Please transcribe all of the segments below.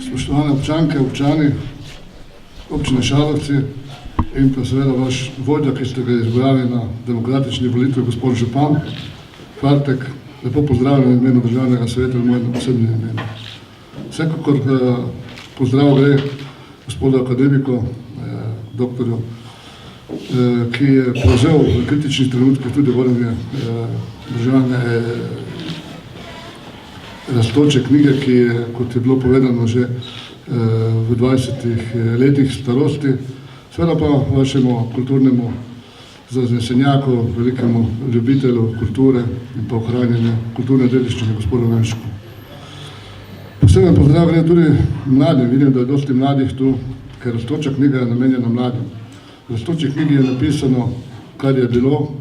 Spoštovane občanke, občani, občine Šalovci in pa seveda vaš vodja, ki ste ga izbrali na demokratični volitvi, gospod župan Fartek, lepo pozdravljam v imenu Državnega sveta in mojem osebnem imenu. Vsekakor pozdrav gre gospodu akademiku, doktorju, ki je prevzel v kritičnih trenutkih tudi vodenje državne rastoče knjige, ki je, kot je bilo povedano, že v 20 letih starosti, seveda pa vašemu kulturnemu zanesenjaku, velikemu ljubitelju kulture in pa ohranjanja kulturne dediščine, gospodu Venšku. Poseben pozdrav gre tudi mladim, vidim, da je dosti mladih tu, ker rastoča knjiga je namenjena mladim. V rastoči knjigi je napisano, kar je bilo,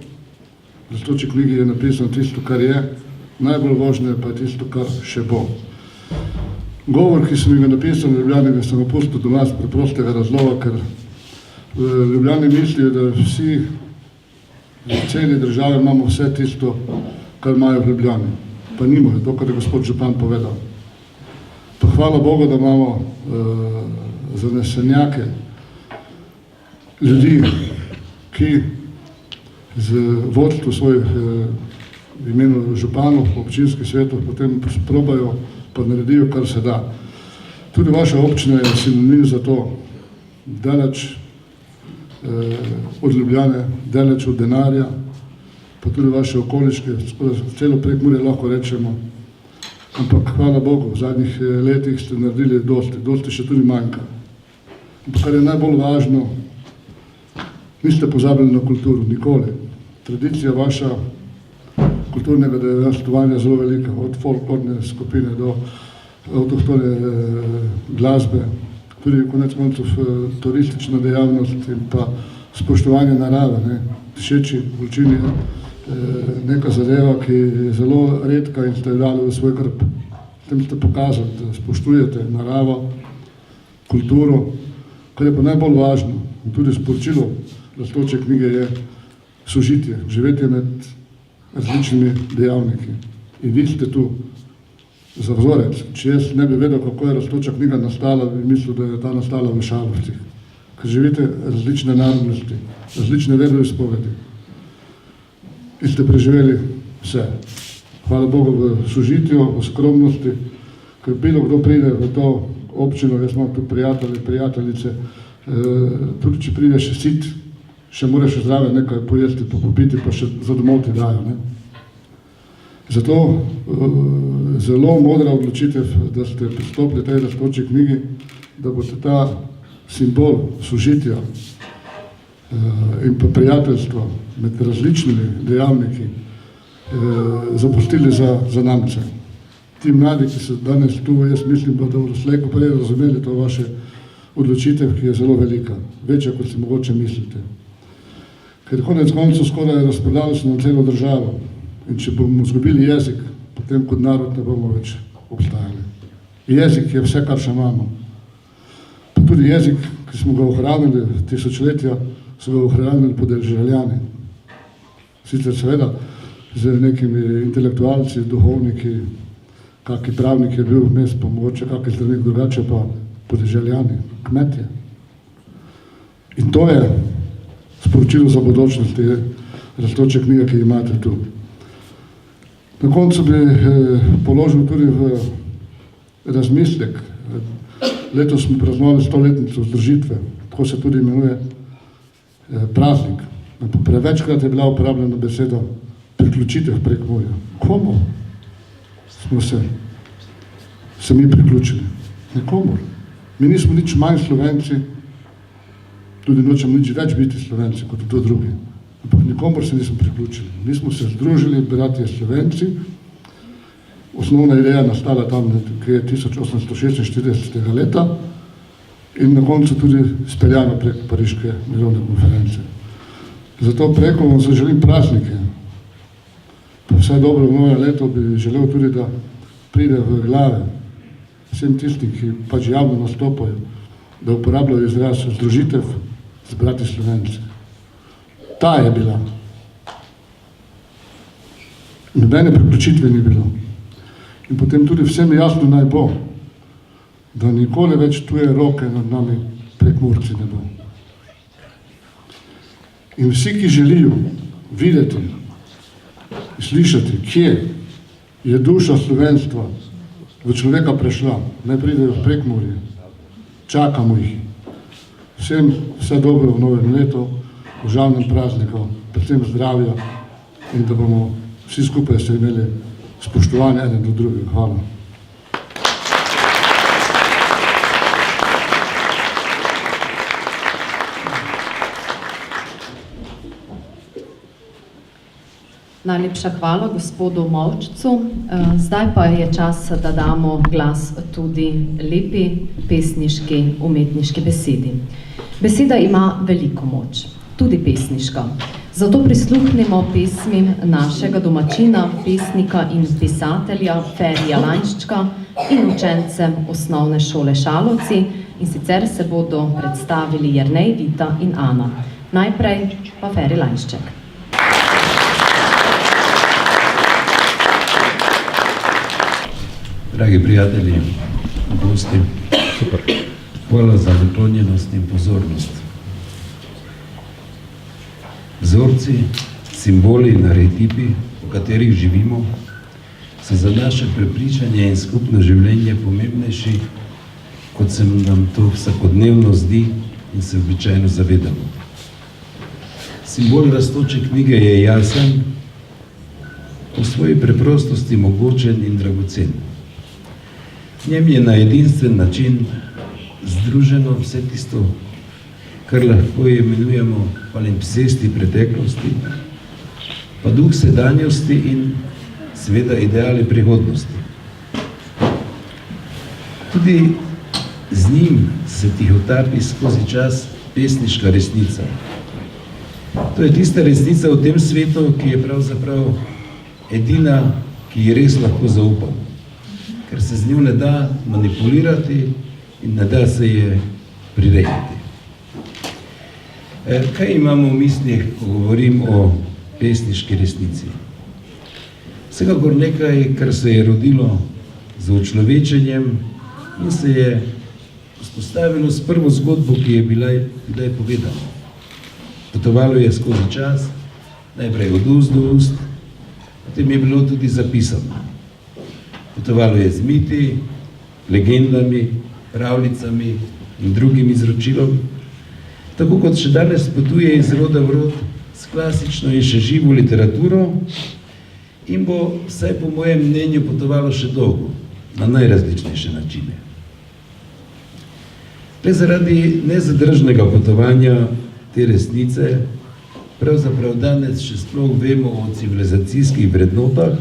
v rastoči knjigi je napisano tisto, kar je, najbolj važno pa je tisto, kar še bo. Govor, ki sem ga napisal v Ljubljani, ga sem opustil do nas preprostega razloga, ker v Ljubljani mislijo, da vsi v celi države imamo vse tisto, kar imajo v Ljubljani. Pa nimajo, to, kar je gospod župan povedal. Pa hvala Bogu, da imamo zanesenjake ljudi, ki z vodstvom svojih v imenu županov, občinskih svetov, potem probajo pa naredijo, kar se da. Tudi vaša občina je sinonim za to, daleč od Ljubljane, daleč od denarja, pa tudi vaše okoliške, celo Prekmurje lahko rečemo. Ampak hvala Bogu, v zadnjih letih ste naredili dosti še tudi manjka. Ampak kar je najbolj važno, niste pozabili na kulturo, nikoli. Tradicija vaša kulturnega dejanjstvovanja je zelo velika, od folklorne skupine do avtohtone glasbe, tudi konec koncev turistična dejavnost in pa spoštovanje narave. Dišeči vročini je neka zadeva, ki je zelo redka in ste jo dali v svoj krb. S tem ste pokazali, da spoštujete naravo, kulturo, kar je pa najbolj važno in tudi sporočilo rastoče knjige je sožitje, živetje med različnimi dejavniki. In vi ste tu za vzorec. Če jaz ne bi vedel, kako je rastoča knjiga nastala, bi mislil, da je ta nastala v Šalovcih. Ker živite različne narodnosti, različne veroizpovedi. In ste preživeli vse. Hvala Bogu v sožitju, v skromnosti, ker bilo kdo pride v to občino, jaz imam tu prijatelje, prijateljice, tudi če prideš sit, še moraš zraven nekaj pojesti, pa popiti, pa še za domov ti dajo. Zato zelo modra odločitev, da ste pristopili tej rastoči knjigi, da boste ta simbol sožitja in pa prijateljstva med različnimi dejavniki zapustili za namce. Ti mladi, ki so danes tu, jaz mislim, da bodo slej ko prej razumeli to vaše odločitev, ki je zelo velika, večja, kot si mogoče mislite. Ker konec koncev skoraj razpredali so nam celo državo in če bomo izgubili jezik, potem kot narod ne bomo več obstajali. Jezik je vse, kar še imamo. Pa tudi jezik, ki smo ga ohranili tisočletja, so ga ohranili podeželjani. Sicer seveda z nekimi intelektualci, duhovniki, kaki pravnik je bil vmes, pa mogoče kaki zdravnik drugače, pa podeželjani, kmetje. In to je sporočilo za budućnost te rastoče knjige, ki imate tu. Na koncu bi položil tudi v razmislek. Letos smo praznovali 100-letnico združitve, tako se tudi imenuje praznik. Prevečkrat je bila uporabljena beseda priključitev Prekmurja. Komu smo se mi priključili? Nekomu. Mi nismo nič manj Slovenci, tudi nočemo nič več biti Slovenci kot to drugi. Ampak nikomor se nismo priključili. Mi smo se združili, bratje Slovenci. Osnovna ideja nastala tam nekje 1846 leta in na koncu tudi speljana prek Pariške mirovne konference. Zato preko vam se želim praznike. Pa vse dobro v novo leto bi želel tudi, da pride v glave vsem tistim, ki pač javno nastopajo, da uporabljajo izraz združitev z brati Slovenci. Ta je bila. Nobene priključitve ni bilo. In potem tudi vsem jasno naj bo, da nikoli več tuje roke nad nami Prekmurci ne bo. In vsi, ki želijo videti in slišati, kje je duša slovenstva v človeka prešla, naj pridejo v Prekmurje. Čakamo jih. Vsem vse dobro v novem letu, v žalnem prazniku, predvsem zdravja in da bomo vsi skupaj se imeli spoštovanje eden do drugega. Hvala. Najlepša hvala gospodu Molčcu. Zdaj pa je čas, da damo glas tudi lepi pesniški, umetniški besedi. Beseda ima veliko moč, tudi pesniška. Zato prisluhnimo pesmim našega domačina, pesnika in pisatelja Ferija Lainščka in učencem osnovne šole Šalovci, in sicer se bodo predstavili Jernej, Vita in Ana. Najprej pa Feri Lainšček. Dragi prijatelji, gosti, hvala za naklonjenost in pozornost. Vzorci, simboli in arhetipi, v katerih živimo, so za naše prepričanje in skupno življenje pomembnejši, kot se nam to vsakodnevno zdi in se običajno zavedamo. Simbol rastoče knjige je jasen, po svoji preprostosti mogočen in dragocen. V njem je na edinstven način združeno vse tisto, kar lahko imenujemo palimpsesti preteklosti, pa duh sedanjosti in seveda ideali prihodnosti. Tudi z njim se tihotapi skozi čas pesniška resnica. To je tista resnica v tem svetu, ki je pravzaprav edina, ki ji res lahko zaupamo, ker se z njo ne da manipulirati in ne da se je prirejati. Kaj imamo v mislih, ko govorim o pesniški resnici? Vsekakor nekaj, kar se je rodilo z učlovečenjem in se je vzpostavilo s prvo zgodbo, ki je bila povedana. Potovalo je skozi čas, najprej od ust do ust, potem je bilo tudi zapisano. Potovalo je z miti, legendami, pravljicami in drugim izročilom, tako kot še danes potuje iz roda v rod s klasično in še živo literaturo in bo, vsaj po mojem mnenju, potovalo še dolgo, na najrazličnejše načine. Le zaradi nezadržnega potovanja te resnice, pravzaprav danes še sploh vemo o civilizacijskih vrednotah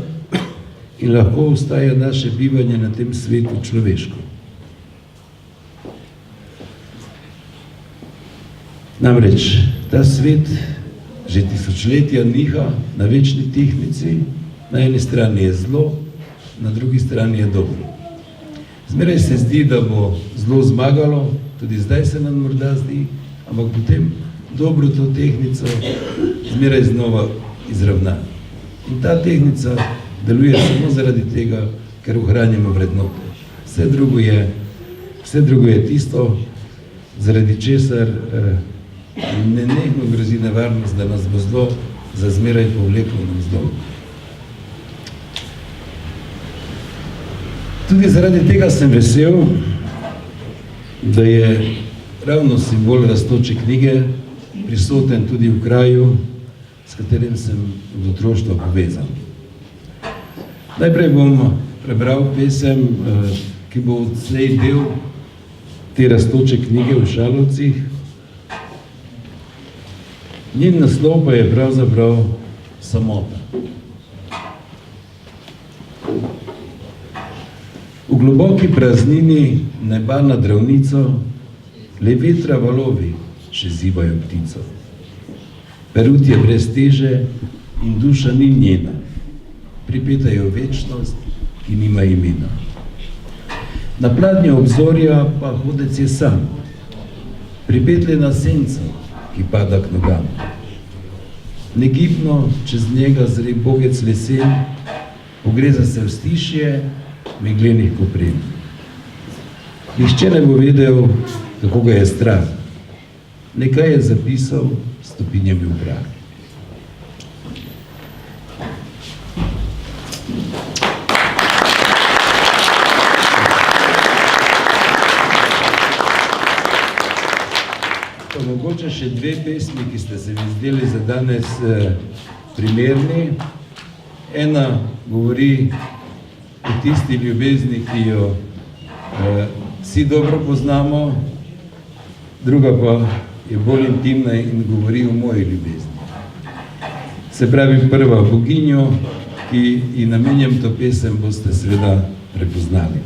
in lahko ostaja naše bivanje na tem svetu človeško. Namreč, ta svet že tisočletja niha na večni tehnici, na eni strani je zlo, na drugi strani je dobro. Zmeraj se zdi, da bo zlo zmagalo, tudi zdaj se nam morda zdi, ampak potem dobro to tehnico zmeraj znova izravna. In ta tehnica deluje samo zaradi tega, ker ohranjamo vrednote. Vse drugo je tisto, zaradi česar nenehno grozi nevarnost, da nas bo zlo za zmeraj povleklo navzdol. Tudi zaradi tega sem vesel, da je ravno simbol rastoče knjige prisoten tudi v kraju, s katerim sem od otroštva povezan. Najprej bom prebral pesem, ki bo odslej del te rastoče knjige v Šalovcih. Njen naslov pa je pravzaprav Samota. V globoki praznini neba nad ravnico le vetra valovi še zivajo ptico. Perut je brez teže in duša ni njena. Pripetajo večnost, ki nima imena. Na pladnju obzorja pa hodec je sam, pripetljena senca, ki pada k nogam. Negibno čez njega zre bogec lesen, pogreza se v stišje meglenih kopren. Nihče ne bo vedel, kako ga je strah. Nekaj je zapisal s stopinjami v prah. Pa mogoče še dve pesmi, ki ste se mi zdeli za danes primerni. Ena govori o tisti ljubezni, ki jo vsi dobro poznamo, druga pa je bolj intimna in govori o moji ljubezni. Se pravi, prva boginjo, ki ji namenjam to pesem, boste seveda prepoznali.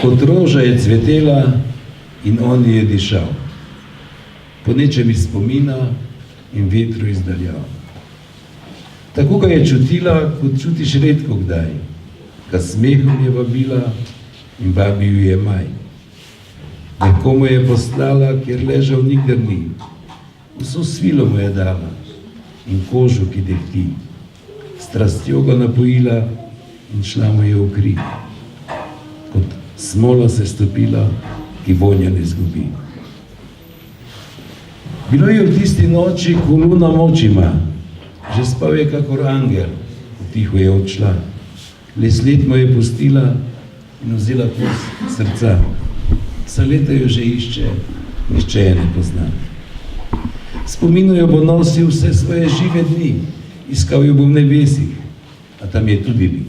Kot roža je cvetela in on je dišal, po nečem iz spomina in vetru izdaljav. Tako ga je čutila, kot čutiš redko kdaj, ka smehom je vabila in vabil je maj. Nekomu je poslala, kjer ležal nikdar ni, vso svilo mu je dala in kožo, ki dehti, strastjo ga napojila in šla mu je v kri. Kot smola se stopila, ki vonja ne zgubi. Bilo je v tisti noči, ko luna moč ima, že spal je kakor angel, tiho je odšla. Le sled mu je pustila in vzela kos srca. Vsa leta jo že išče, nihče je ne pozna. Spominu jo bo nosil vse svoje žive dni, iskal jo bo v nebesih, a tam je tudi ni.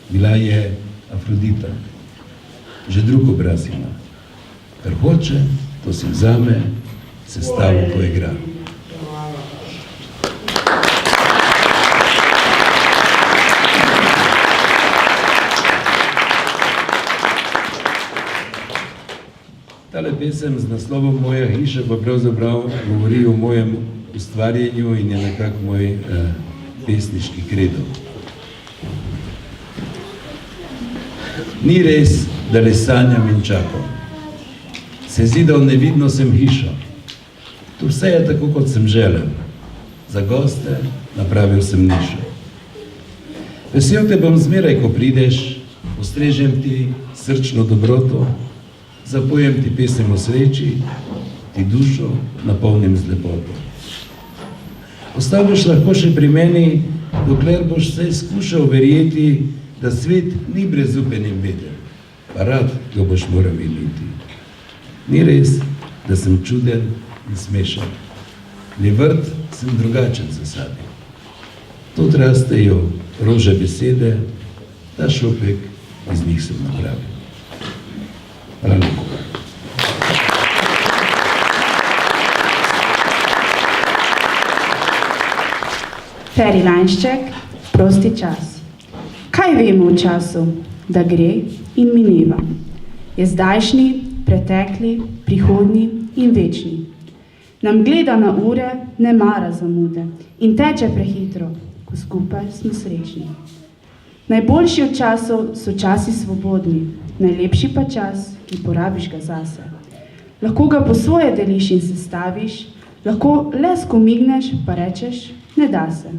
Bila je Afrodita, že drug obraz ima. Kar hoče, to si vzame, se stavo poigra. Tale pesem z naslovom Moja hiša pa pravzaprav govori o mojem ustvarjanju in je nekako moj pesniški kredo. Ni res, da le sanjam in čakam. Se zidal nevidno sem hišo. Tu vse je tako, kot sem želel. Za goste napravil sem nišo. Vesel te bom zmeraj, ko prideš, postrežem ti srčno dobroto, zapojem ti pesem o sreči, ti dušo napolnim z lepoto. Ostal boš lahko še pri meni, dokler boš se skušal verjeti, da svet ni brezupen in beden, pa rad ga boš moral imeti. Ni res, da sem čuden in smešen, le vrt sem drugačen zasadil. Tod rastejo rože besede, ta šopek iz njih sem napravil. Hvala lepo. Feri Lainšček, prosti čas. Kaj vemo o času? Da gre in mineva. Je zdajšnji, pretekli, prihodnji in večni. Nam gleda na ure, ne mara zamude in teče prehitro, ko skupaj smo srečni. Najboljši od časov so časi svobodni, najlepši pa čas, ki porabiš ga zase. Lahko ga po svoje deliš in sestaviš, lahko le skomigneš pa rečeš, ne da se.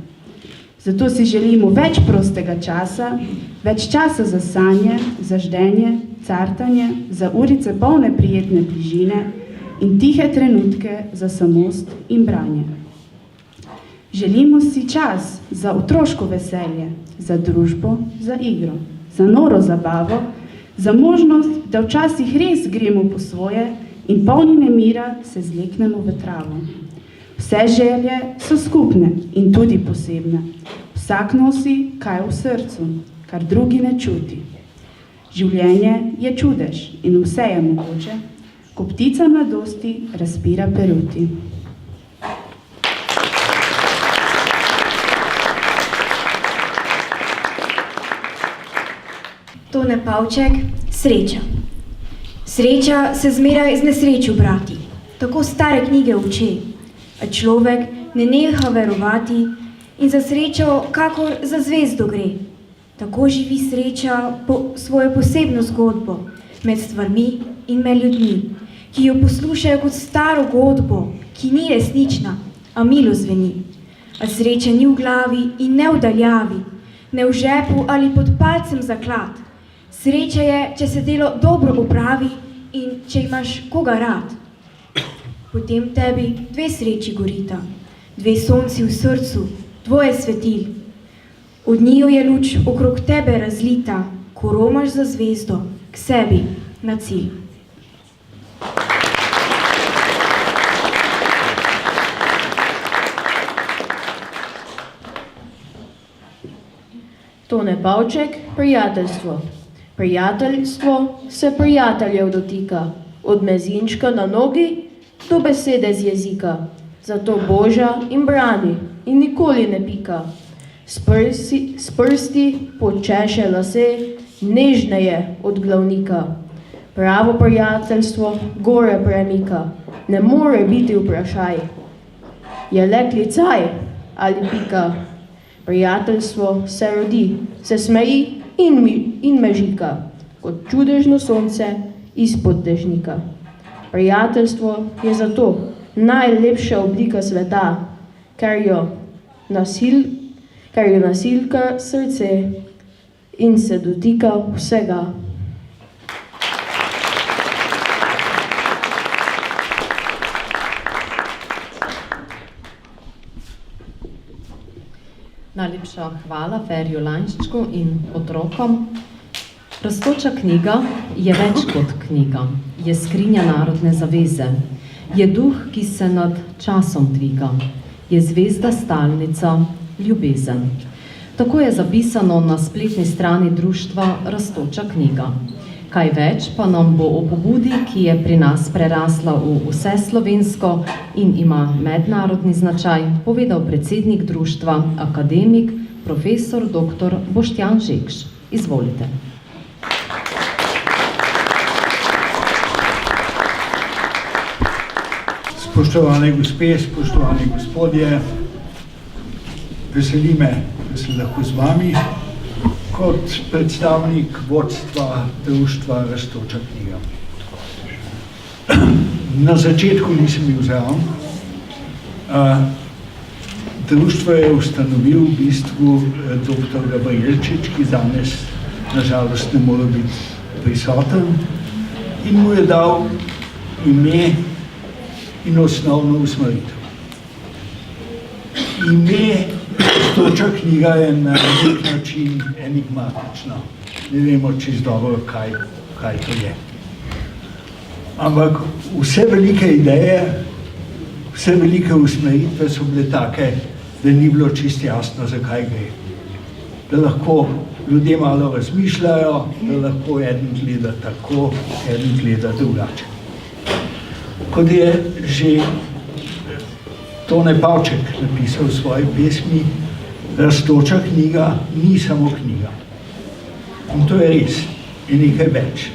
Zato si želimo več prostega časa, več časa za sanje, za ždenje, cartanje, za urice polne prijetne bližine in tihe trenutke za samost in branje. Želimo si čas za otroško veselje, za družbo, za igro, za noro zabavo, za možnost, da včasih res gremo po svoje in polni nemira se zleknemo v travo. Vse želje so skupne in tudi posebne. Vsak nosi kaj v srcu, kar drugi ne čuti. Življenje je čudež in vse je mogoče, ko ptica mladosti razpira peruti. Tone Pavček, Sreča. Sreča se zmeraj z nesrečo brati, tako stare knjige uči, a človek ne neha verovati in za srečo kakor za zvezdo gre. Tako živi sreča svojo posebno zgodbo med stvarmi in med ljudmi, ki jo poslušajo kot staro godbo, ki ni resnična, a milo zveni. A sreča ni v glavi in ne v daljavi, ne v žepu ali pod palcem zaklad. Sreča je, če se delo dobro opravi in če imaš koga rad. Potem tebi 2 sreči gorita, 2 sonci v srcu, 2 svetil. Od njiju je luč okrog tebe razlita, ko romaš za zvezdo k sebi na cilj. Tone Pavček, prijateljstvo. Prijateljstvo se prijateljev dotika, od mezinčka na nogi do besede z jezika. Zato boža in brani in nikoli ne pika. S prsti počeše lase, nežneje od glavnika. Pravo prijateljstvo gore premika, ne more biti vprašaj. Je le klicaj ali pika. Prijateljstvo se rodi, se smeji in mežika, kot čudežno sonce izpod dežnika. Prijateljstvo je zato najlepša oblika sveta, ker jo nasilka srce in se dotika vsega. Najlepša hvala Feriju Lanščku in otrokom. Rastoča knjiga je več kot knjiga, je skrinja narodne zaveze, je duh, ki se nad časom dviga, je zvezda stalnica, ljubezen. Tako je zapisano na spletni strani društva Rastoča knjiga. Kaj več pa nam bo o pobudi, ki je pri nas prerasla v vseslovensko in ima mednarodni značaj, povedal predsednik društva, akademik, profesor dr. Boštjan Žekš. Izvolite. Spoštovane gospe, spoštovani gospodje, veseli me, da sem lahko z vami kot predstavnik vodstva društva Rastoča knjiga. Na začetku nisem bil zraven. Društvo je ustanovil v bistvu dr. Gabrielčič, ki danes nažalost ne more biti prisoten, in mu je dal ime in osnovno usmeritev. Ime Rastoča knjiga je na nek način enigmatično. Ne vemo čisto dobro, kaj to je. Ampak vse velike ideje, vse velike usmeritve so bile take, da ni bilo čisto jasno, zakaj gre. Da lahko ljudje malo razmišljajo, da lahko eden gleda tako, eden gleda drugače. Kot je že Tone Pavček napisal v svoji pesmi, Rastoča knjiga ni samo knjiga. In to je res, je nekaj več.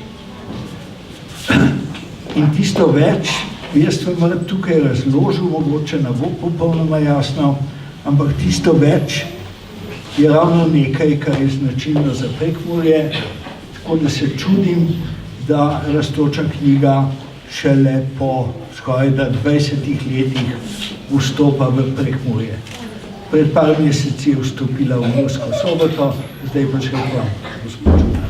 In tisto več, jaz vam tukaj razložil, mogoče ne bo popolnoma jasno, ampak tisto več je ravno nekaj, kar je značilno za Prekmurje, tako da se čudim, da Rastoča knjiga šele po skoraj 20 letih vstopa v Prekmurje. Pred par meseci je vstopila v Mursko Soboto, zdaj pa še k vam, gospod župan.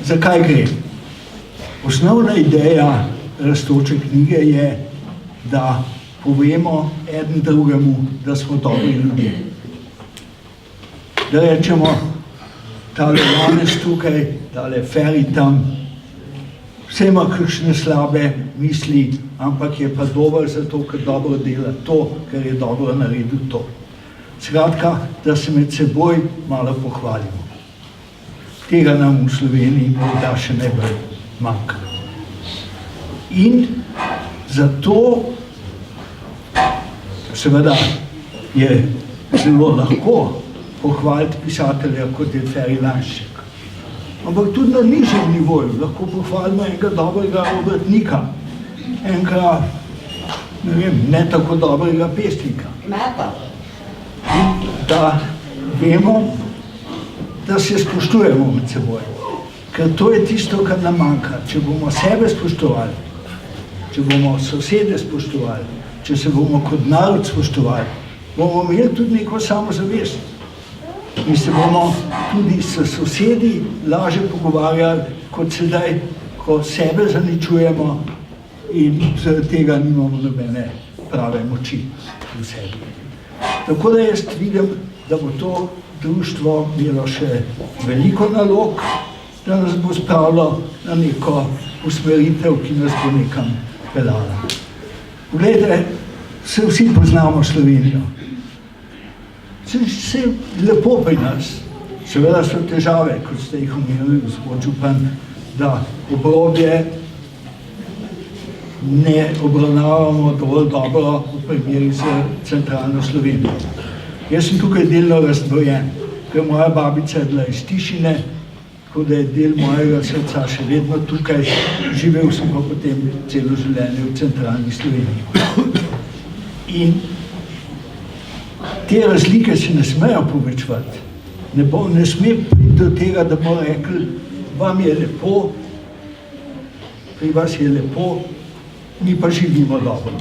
Zakaj gre? Osnovna ideja Rastoče knjige je, da povemo eden drugemu, da smo dobri ljudje. Da rečemo, tale Janez tukaj, tale Feri tam, vse ima kakšne slabe misli, ampak je pa dober zato, ker dobro dela to, ker je dobro naredil to. Skratka, da se med seboj malo pohvalimo. Tega nam v Sloveniji morda še najbolj manjka. In zato seveda je zelo lahko pohvaliti pisatelja, kot je Feri Lanšček. Ampak tudi na nižjem nivoju lahko pohvalimo enega dobrega obrtnika, enega, ne vem, ne tako dobrega pesnika. In da vemo, da se spoštujemo med seboj. Ker to je tisto, kar nam manjka. Če bomo sebe spoštovali, če bomo sosede spoštovali, če se bomo kot narod spoštovali, bomo imeli tudi neko samozavest. in se bomo tudi s sosedi lažje pogovarjali, kot sedaj, ko sebe zaničujemo in zaradi tega nimamo nobene prave moči v sebi. Tako da jaz vidim, da bo to društvo imelo še veliko nalog, da nas bo spravilo na neko usmeritev, ki nas bo nekam peljala. Poglejte, se vsi poznamo Slovenijo. Se lepo pri nas. Seveda so težave, kot ste jih omenili, gospod župan, da obrobje ne obravnavamo dovolj dobro v primeri z centralno Slovenijo. Jaz sem tukaj delno razdvojen, ker moja babica je bila iz Tišine, tako da je del mojega srca še vedno tukaj, živel sem pa potem celo življenje v centralni Sloveniji. In te razlike se ne smejo povečevati. Ne sme priti do tega, da bomo rekli, vam je lepo, pri vas je lepo, mi pa živimo dobro.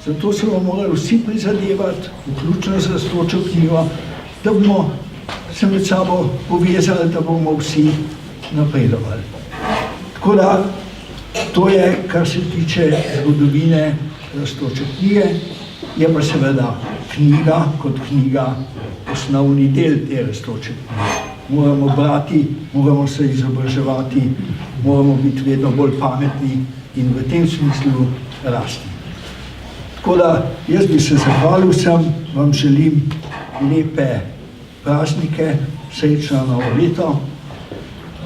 Zato se bomo morali vsi prizadevati, vključno z Rastočo knjigo, da bomo se med sabo povezali, da bomo vsi napredovali. Tako da, to je, kar se tiče zgodovine Rastoče knjige, je pa seveda knjiga kot knjiga osnovni del te Rastoče knjige. Moramo brati, moramo se izobraževati, moramo biti vedno bolj pametni in v tem smislu rasti. Tako da, jaz bi se zahvalil vsem, vam želim lepe praznike, srečno novo leto.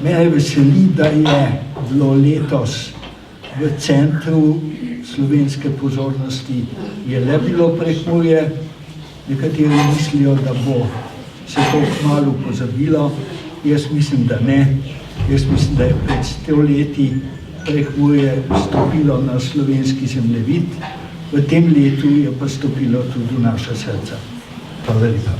Mene veseli, da je bilo letos v centru slovenske pozornosti je le bilo Prekmurje. Nekateri mislijo, da bo se to kmalu pozabilo. Jaz mislim, da ne. Jaz mislim, da je pred 100 leti Prekmurje stopilo na slovenski zemljevid. V tem letu je pa stopilo tudi v naša srca. Hvala lepa.